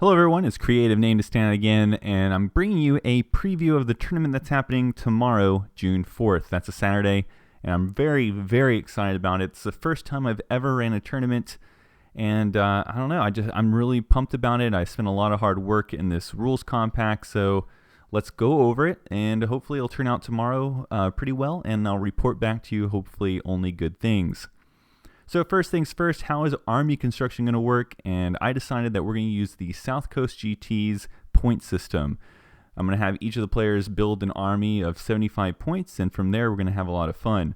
Hello everyone, it's CreativeNameToStandOut again, and I'm bringing you a preview of the tournament that's happening tomorrow, June 4th. That's a Saturday, and I'm very, very excited about it. It's the first time I've ever ran a tournament, and I don't know, I'm really pumped about it. I spent a lot of hard work in this rules compact, so let's go over it, and hopefully it'll turn out tomorrow pretty well, and I'll report back to you hopefully only good things. So first things first, how is army construction going to work? And I decided that we're going to use the South Coast GT's point system. I'm going to have each of the players build an army of 75 points, and from there we're going to have a lot of fun.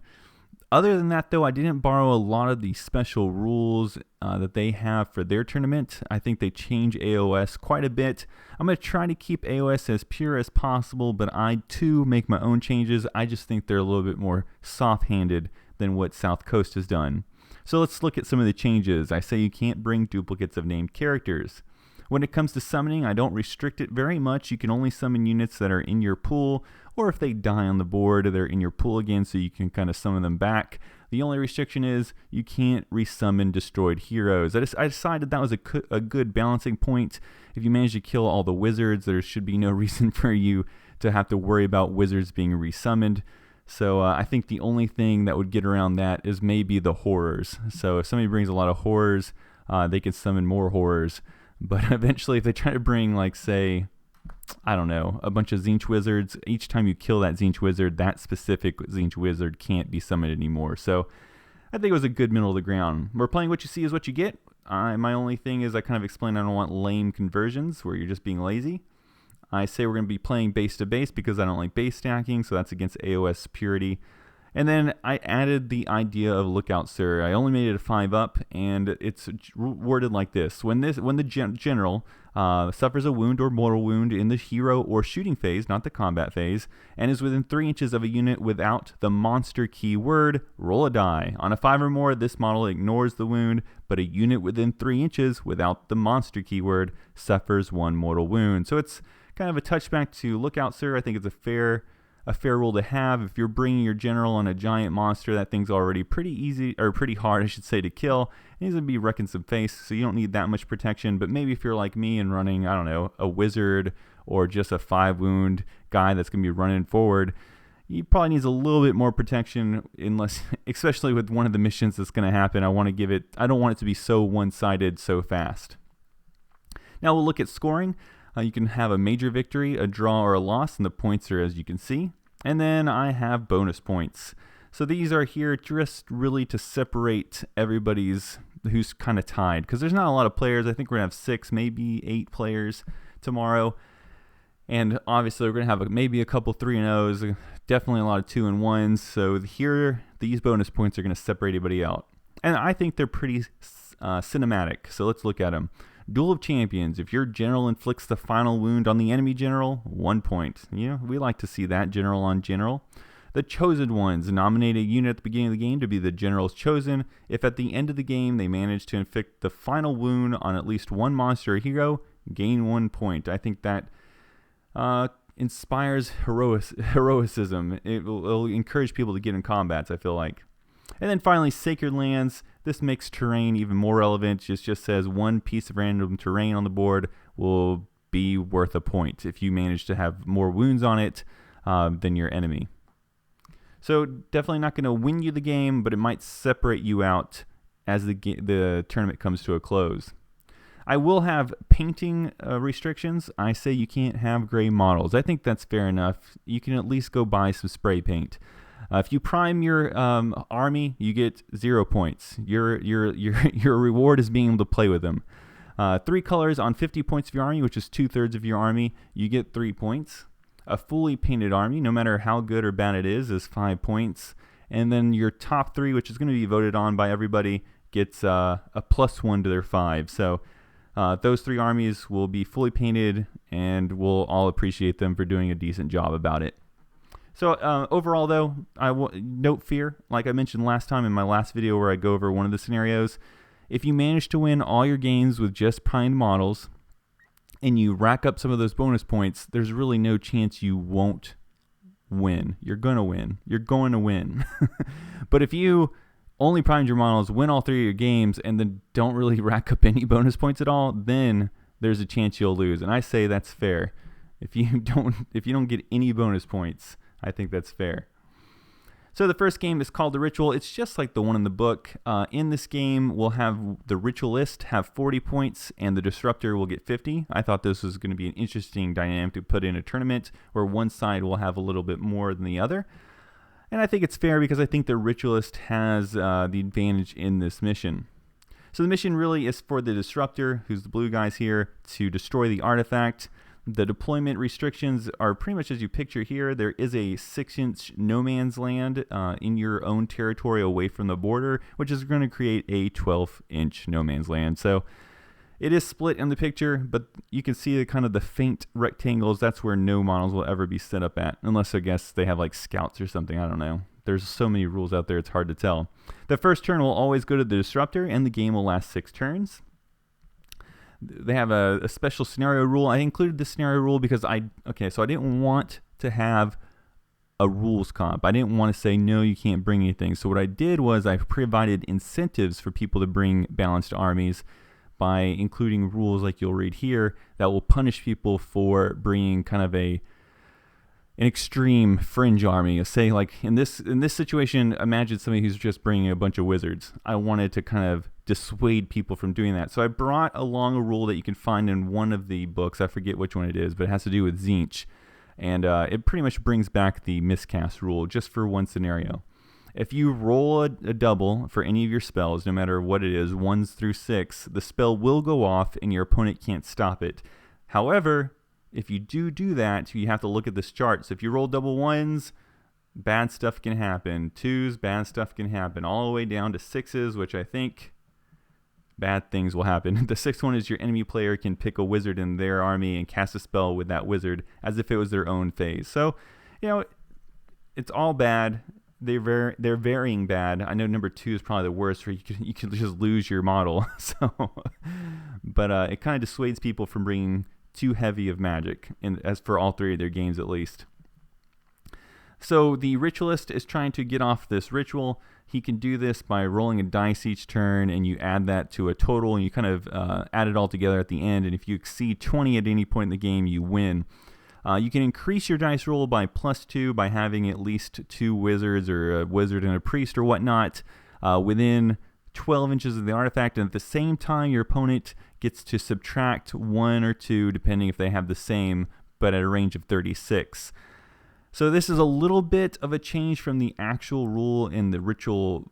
Other than that, though, I didn't borrow a lot of the special rules that they have for their tournament. I think they change AOS quite a bit. I'm going to try to keep AOS as pure as possible, but I, too, make my own changes. I just think they're a little bit more soft-handed than what South Coast has done. So let's look at some of the changes. I say you can't bring duplicates of named characters. When it comes to summoning, I don't restrict it very much. You can only summon units that are in your pool, or if they die on the board, they're in your pool again, so you can kind of summon them back. The only restriction is you can't resummon destroyed heroes. I decided that was a good balancing point. If you manage to kill all the wizards, there should be no reason for you to have to worry about wizards being resummoned. So I think the only thing that would get around that is maybe the horrors. So if somebody brings a lot of horrors, they can summon more horrors. But eventually if they try to bring, like, say, I don't know, a bunch of Tzeentch wizards, each time you kill that Tzeentch wizard, that specific Tzeentch wizard can't be summoned anymore. So I think it was a good middle of the ground. We're playing what you see is what you get. My only thing is I kind of explained I don't want lame conversions where you're just being lazy. I say we're going to be playing base to base because I don't like base stacking, so that's against AOS purity. And then I added the idea of Lookout Sir. I only made it a 5-up, and it's worded like this. When the general suffers a wound or mortal wound in the hero or shooting phase, not the combat phase, and is within 3 inches of a unit without the monster keyword, roll a die. On a 5 or more, this model ignores the wound, but a unit within 3 inches without the monster keyword suffers 1 mortal wound. So it's kind of a touchback to Lookout Sir. I think it's a fair rule to have. If you're bringing your general on a giant monster, that thing's already pretty easy, or pretty hard, I should say, to kill. It needs to be wrecking some face, so you don't need that much protection. But maybe if you're like me and running, I don't know, a wizard or just a 5-wound guy that's going to be running forward, he probably needs a little bit more protection, unless, especially with one of the missions that's going to happen. I don't want it to be so one-sided so fast. Now we'll look at scoring. You can have a major victory, a draw, or a loss, and the points are as you can see. And then I have bonus points. So these are here just really to separate everybody's who's kind of tied, because there's not a lot of players. I think we're going to have 6, maybe 8 players tomorrow. And obviously we're going to have maybe a couple 3-0s, definitely a lot of 2-1s. So here, these bonus points are going to separate everybody out. And I think they're pretty cinematic, so let's look at them. Duel of Champions. If your general inflicts the final wound on the enemy general, 1 point. Yeah, we like to see that, general on general. The Chosen Ones. Nominate a unit at the beginning of the game to be the general's chosen. If at the end of the game they manage to inflict the final wound on at least one monster or hero, gain 1 point. I think that inspires heroicism. It'll encourage people to get in combats, I feel like. And then finally, Sacred Lands. This makes terrain even more relevant. It just says 1 piece of random terrain on the board will be worth a point if you manage to have more wounds on it than your enemy. So definitely not going to win you the game, but it might separate you out as the tournament comes to a close. I will have painting restrictions. I say you can't have gray models. I think that's fair enough. You can at least go buy some spray paint. If you prime your army, you get 0 points. Your reward is being able to play with them. 3 colors on 50 points of your army, which is 2/3 of your army, you get 3 points. A fully painted army, no matter how good or bad it is 5 points. And then your top 3, which is going to be voted on by everybody, gets a +1 to their 5. So those 3 armies will be fully painted, and we'll all appreciate them for doing a decent job about it. So overall, though, note fear. Like I mentioned last time in my last video where I go over one of the scenarios, if you manage to win all your games with just primed models and you rack up some of those bonus points, there's really no chance you won't win. You're going to win. You're going to win. But if you only primed your models, win all 3 of your games, and then don't really rack up any bonus points at all, then there's a chance you'll lose. And I say that's fair. If you don't get any bonus points, I think that's fair. So the first game is called The Ritual. It's just like the one in the book. In this game, we'll have the Ritualist have 40 points and the Disruptor will get 50. I thought this was going to be an interesting dynamic to put in a tournament where one side will have a little bit more than the other. And I think it's fair because I think the Ritualist has the advantage in this mission. So the mission really is for the Disruptor, who's the blue guys here, to destroy the artifact. The deployment restrictions are pretty much as you picture here. There is a 6-inch no man's land in your own territory away from the border, which is going to create a 12-inch no man's land. So it is split in the picture, but you can see the faint rectangles. That's where no models will ever be set up at, unless I guess they have like scouts or something. I don't know. There's so many rules out there, it's hard to tell. The first turn will always go to the Disruptor, and the game will last 6 turns. They have a special scenario rule. I included the scenario rule because I didn't want to have a rules comp. I didn't want to say, no, you can't bring anything. So what I did was I provided incentives for people to bring balanced armies by including rules like you'll read here that will punish people for bringing kind of an extreme fringe army. Say like in this situation, imagine somebody who's just bringing a bunch of wizards. I wanted to kind of dissuade people from doing that. So I brought along a rule that you can find in one of the books. I forget which one it is, but it has to do with Tzeentch. And it pretty much brings back the miscast rule just for one scenario. If you roll a double for any of your spells, no matter what it is, 1s through 6, the spell will go off and your opponent can't stop it. However, if you do that, you have to look at this chart. So if you roll double 1s, bad stuff can happen. 2s, bad stuff can happen. All the way down to 6s, which I think bad things will happen. The 6th one is your enemy player can pick a wizard in their army and cast a spell with that wizard as if it was their own phase. So, it's all bad. They're varying bad. I know number 2 is probably the worst, where you can just lose your model. But it kind of dissuades people from bringing too heavy of magic, as for all 3 of their games at least. So the Ritualist is trying to get off this ritual. He can do this by rolling a dice each turn, and you add that to a total, and you kind of add it all together at the end. And if you exceed 20 at any point in the game, you win. You can increase your dice roll by +2 by having at least 2 wizards or a wizard and a priest or whatnot within 12 inches of the artifact. And at the same time, your opponent gets to subtract 1 or 2, depending if they have the same, but at a range of 36. So this is a little bit of a change from the actual rule in the ritual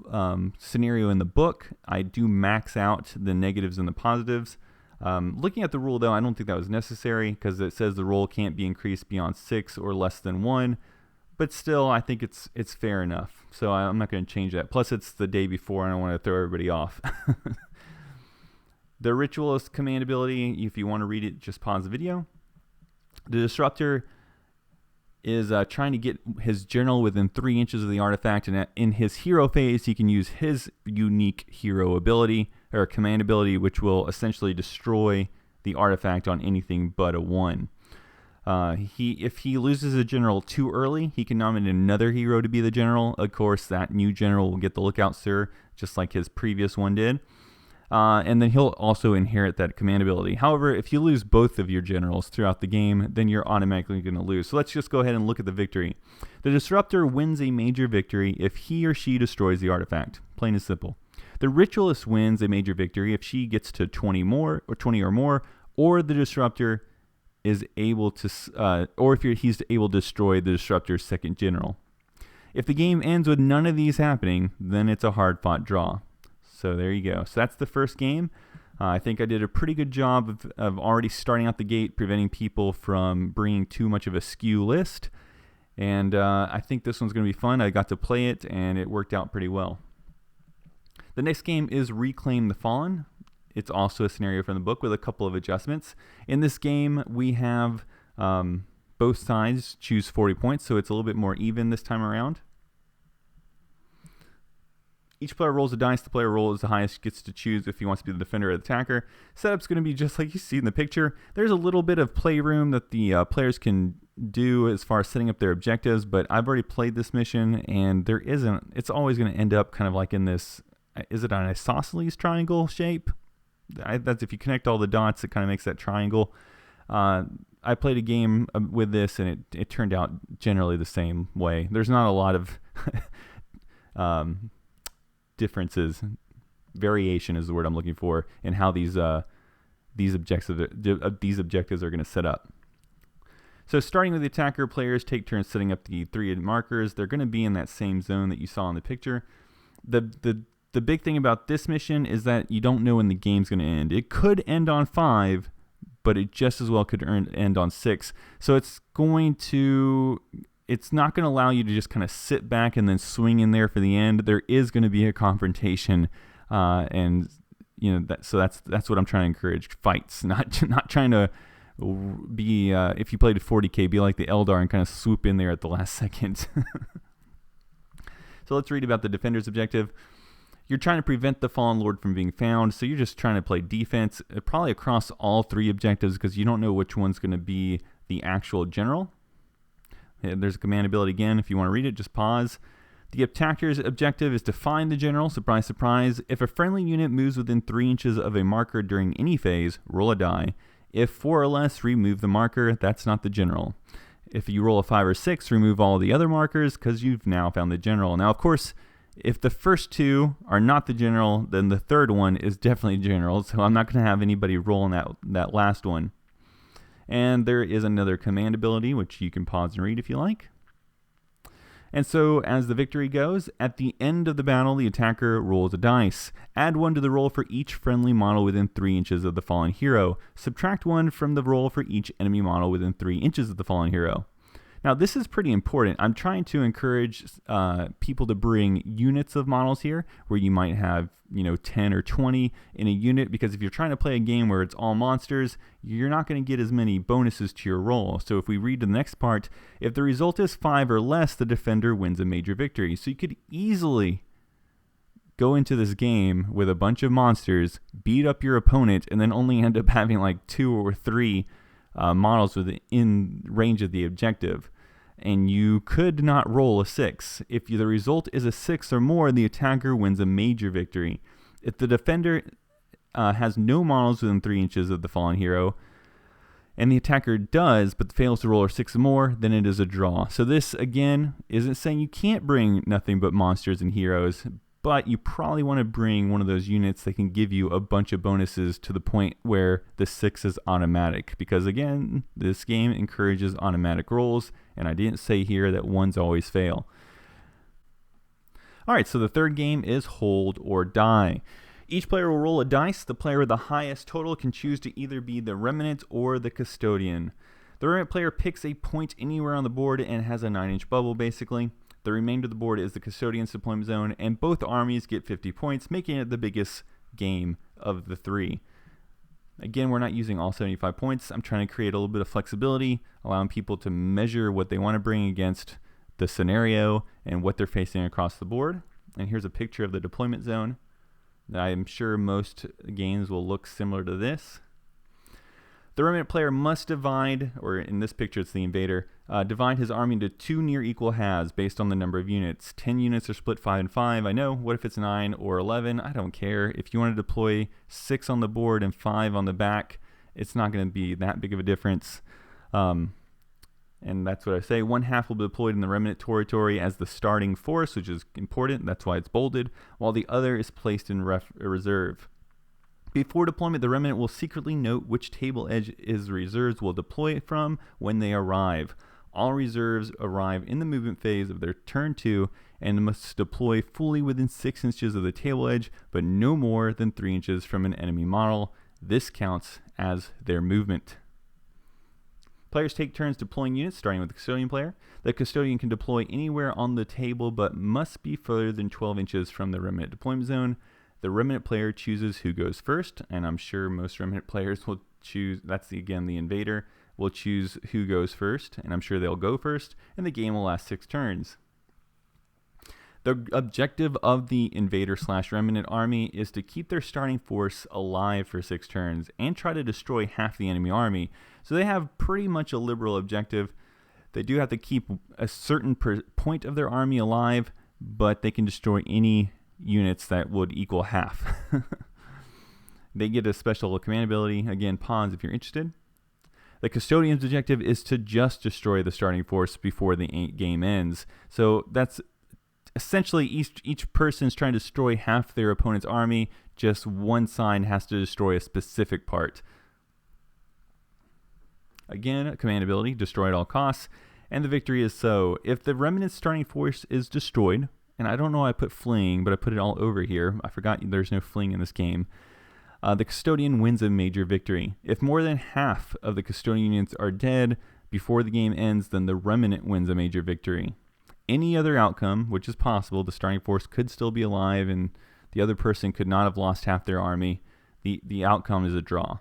scenario in the book. I do max out the negatives and the positives. Looking at the rule, though, I don't think that was necessary because it says the roll can't be increased beyond 6 or less than 1. But still, I think it's fair enough. So I'm not going to change that. Plus, it's the day before, and I don't want to throw everybody off. The Ritualist command ability, if you want to read it, just pause the video. The Disruptor is trying to get his general within 3 inches of the artifact, and in his hero phase, he can use his unique hero ability, or command ability, which will essentially destroy the artifact on anything but a 1. If he loses a general too early, he can nominate another hero to be the general. Of course, that new general will get the Lookout Sir, just like his previous one did. And then he'll also inherit that command ability. However, if you lose both of your generals throughout the game, then you're automatically going to lose. So let's just go ahead and look at the victory. The Disruptor wins a major victory if he or she destroys the artifact. Plain and simple. The Ritualist wins a major victory if she gets to 20 or more, or the Disruptor is able to, or if he's able to destroy the Disruptor's second general. If the game ends with none of these happening, then it's a hard-fought draw. So there you go. So that's the first game. I think I did a pretty good job of already starting out the gate, preventing people from bringing too much of a skew list. And I think this one's going to be fun. I got to play it, and it worked out pretty well. The next game is Reclaim the Fallen. It's also a scenario from the book with a couple of adjustments. In this game, we have both sides choose 40 points, so it's a little bit more even this time around. Each player rolls a dice. The player rolls the highest gets to choose if he wants to be the defender or the attacker. Setup's going to be just like you see in the picture. There's a little bit of playroom that the players can do as far as setting up their objectives, but I've already played this mission, and there isn't. It's always going to end up kind of like in this, is it an isosceles triangle shape? That's if you connect all the dots, it kind of makes that triangle. I played a game with this, and it turned out generally the same way. There's not a lot of differences. Variation is the word I'm looking for in how these objectives are going to set up. So starting with the attacker, players take turns setting up the 3 markers. They're going to be in that same zone that you saw in the picture. The big thing about this mission is that you don't know when the game's going to end. It could end on 5, but it just as well could end on 6. So it's not going to allow you to just kind of sit back and then swing in there for the end. There is going to be a confrontation, and that's what I'm trying to encourage: fights, not trying to be if you played 40k, be like the Eldar and kind of swoop in there at the last second. So let's read about the defender's objective. You're trying to prevent the Fallen Lord from being found, so you're just trying to play defense, probably across all 3 objectives, because you don't know which one's going to be the actual general. There's a command ability again. If you want to read it, just pause. The attacker's objective is to find the general. Surprise, surprise. If a friendly unit moves within 3 inches of a marker during any phase, roll a die. If 4 or less, remove the marker. That's not the general. If you roll a 5 or 6, remove all the other markers because you've now found the general. Now, of course, if the first 2 are not the general, then the third one is definitely general. So I'm not going to have anybody roll on that last one. And there is another command ability, which you can pause and read if you like. And so, as the victory goes, at the end of the battle, the attacker rolls a dice. Add 1 to the roll for each friendly model within 3 inches of the fallen hero. Subtract 1 from the roll for each enemy model within 3 inches of the fallen hero. Now, this is pretty important. I'm trying to encourage people to bring units of models here, where you might have 10 or 20 in a unit, because if you're trying to play a game where it's all monsters, you're not going to get as many bonuses to your roll. So if we read the next part, if the result is 5 or less, the defender wins a major victory. So you could easily go into this game with a bunch of monsters, beat up your opponent, and then only end up having like 2 or 3 models within range of the objective. And you could not roll a 6. If the result is a 6 or more, the attacker wins a major victory. If the defender has no models within 3 inches of the fallen hero, and the attacker does, but fails to roll a 6 or more, then it is a draw. So this, again, isn't saying you can't bring nothing but monsters and heroes, but you probably want to bring one of those units that can give you a bunch of bonuses to the point where the 6 is automatic. Because again, this game encourages automatic rolls, and I didn't say here that 1s always fail. Alright, so the third game is Hold or Die. Each player will roll a dice. The player with the highest total can choose to either be the Remnant or the Custodian. The Remnant player picks a point anywhere on the board and has a 9-inch bubble, basically. The remainder of the board is the Custodian's deployment zone, and both armies get 50 points, making it the biggest game of the 3. Again, we're not using all 75 points. I'm trying to create a little bit of flexibility, allowing people to measure what they want to bring against the scenario and what they're facing across the board. And here's a picture of the deployment zone. I'm sure most games will look similar to this. The Remnant player must divide, or in this picture it's the invader, divide his army into 2 near equal halves based on the number of units. 10 units are split 5 and 5. I know, what if it's 9 or 11? I don't care. If you want to deploy 6 on the board and 5 on the back, it's not going to be that big of a difference. And that's what I say. 1 half will be deployed in the Remnant territory as the starting force, which is important. That's why it's bolded, while the other is placed in reserve. Before deployment, the Remnant will secretly note which table edge his reserves will deploy from when they arrive. All reserves arrive in the movement phase of their turn 2 and must deploy fully within 6 inches of the table edge, but no more than 3 inches from an enemy model. This counts as their movement. Players take turns deploying units, starting with the Custodian player. The Custodian can deploy anywhere on the table, but must be further than 12 inches from the Remnant deployment zone. The Remnant player chooses who goes first, and I'm sure most Remnant players will choose, again, the invader, will choose who goes first, and I'm sure they'll go first, and the game will last 6 turns. The objective of the invader/remnant army is to keep their starting force alive for 6 turns and try to destroy half the enemy army. So they have pretty much a liberal objective. They do have to keep a certain point of their army alive, but they can destroy any units that would equal half. They get a special command ability. Again, pawns if you're interested. The Custodian's objective is to just destroy the starting force before the game ends. So that's essentially each person's trying to destroy half their opponent's army. Just one side has to destroy a specific part. Again, a command ability, destroy at all costs. And the victory is so. If the remnant starting force is destroyed, and I don't know why I put fleeing, but I put it all over here. I forgot there's no fleeing in this game. The Custodian wins a major victory. If more than half of the Custodian units are dead before the game ends, then the remnant wins a major victory. Any other outcome, which is possible, the starting force could still be alive and the other person could not have lost half their army. The outcome is a draw.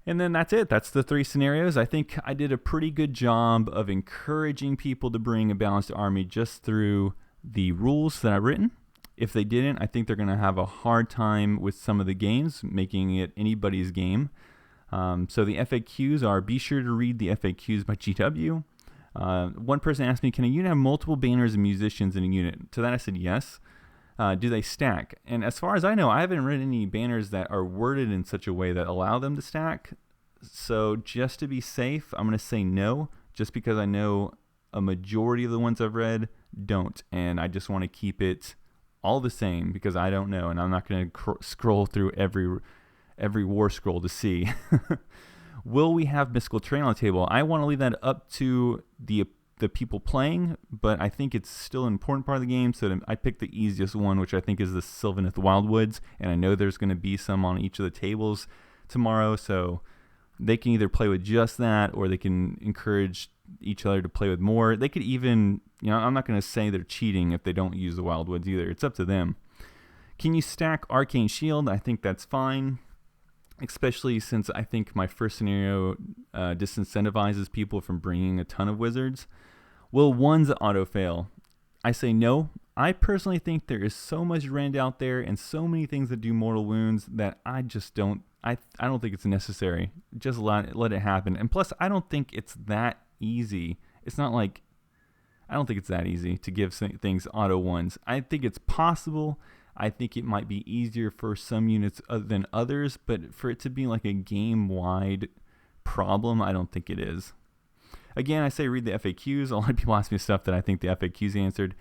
And then that's it. That's the 3 scenarios. I think I did a pretty good job of encouraging people to bring a balanced army just through the rules that I've written. If they didn't, I think they're going to have a hard time with some of the games, making it anybody's game. So the FAQs are, be sure to read the FAQs by GW. One person asked me, can a unit have multiple banners and musicians in a unit? To that I said yes. Do they stack? And as far as I know, I haven't read any banners that are worded in such a way that allow them to stack. So just to be safe, I'm going to say no, just because I know a majority of the ones I've read don't. And I just want to keep it all the same because I don't know, and I'm not going to scroll through every war scroll to see. Will we have mystical terrain on the table? I want to leave that up to the people playing, but I think it's still an important part of the game, so I picked the easiest one, which I think is the Sylvaneth Wildwoods, and I know there's going to be some on each of the tables tomorrow, so they can either play with just that, or they can encourage each other to play with more. They could even, I'm not going to say they're cheating if they don't use the Wildwoods either. It's up to them. Can you stack Arcane Shield? I think that's fine, especially since I think my first scenario disincentivizes people from bringing a ton of wizards. Will ones auto-fail? I say no. I personally think there is so much rend out there and so many things that do mortal wounds that I just don't, I don't think it's necessary. Just let it happen. And plus, I don't think it's that easy. It's not like, I don't think it's that easy to give things auto ones. I think it's possible. I think it might be easier for some units than others, but for it to be like a game-wide problem, I don't think it is. Again, I say read the FAQs. A lot of people ask me stuff that I think the FAQs answered.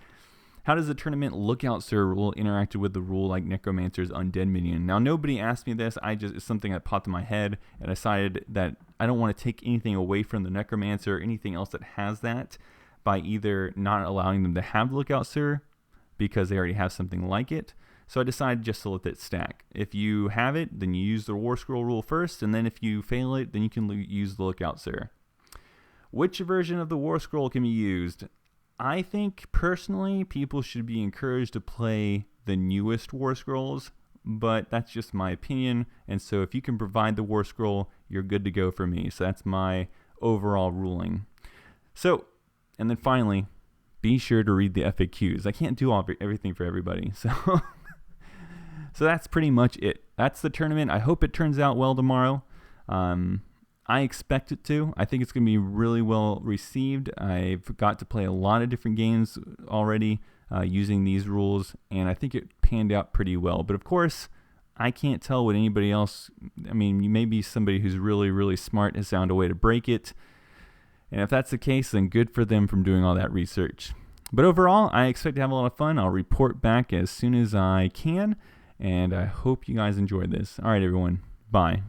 How does the tournament Lookout Sir rule interact with the rule like Necromancer's Undead Minion? Now, nobody asked me this. It's something that popped in my head, and I decided that I don't want to take anything away from the Necromancer or anything else that has that by either not allowing them to have the Lookout Sir because they already have something like it. So I decided just to let it stack. If you have it, then you use the War Scroll rule first, and then if you fail it, then you can use the Lookout Sir. Which version of the War Scroll can be used? I think, personally, people should be encouraged to play the newest War Scrolls, but that's just my opinion, and so if you can provide the War Scroll, you're good to go for me. So that's my overall ruling. So, and then finally, be sure to read the FAQs. I can't do everything for everybody, so... So that's pretty much it. That's the tournament. I hope it turns out well tomorrow. I expect it to. I think it's going to be really well received. I've got to play a lot of different games already using these rules, and I think it panned out pretty well. But of course, I can't tell what anybody else... I mean, you may be somebody who's really, really smart has found a way to break it. And if that's the case, then good for them from doing all that research. But overall, I expect to have a lot of fun. I'll report back as soon as I can. And I hope you guys enjoyed this. All right, everyone. Bye.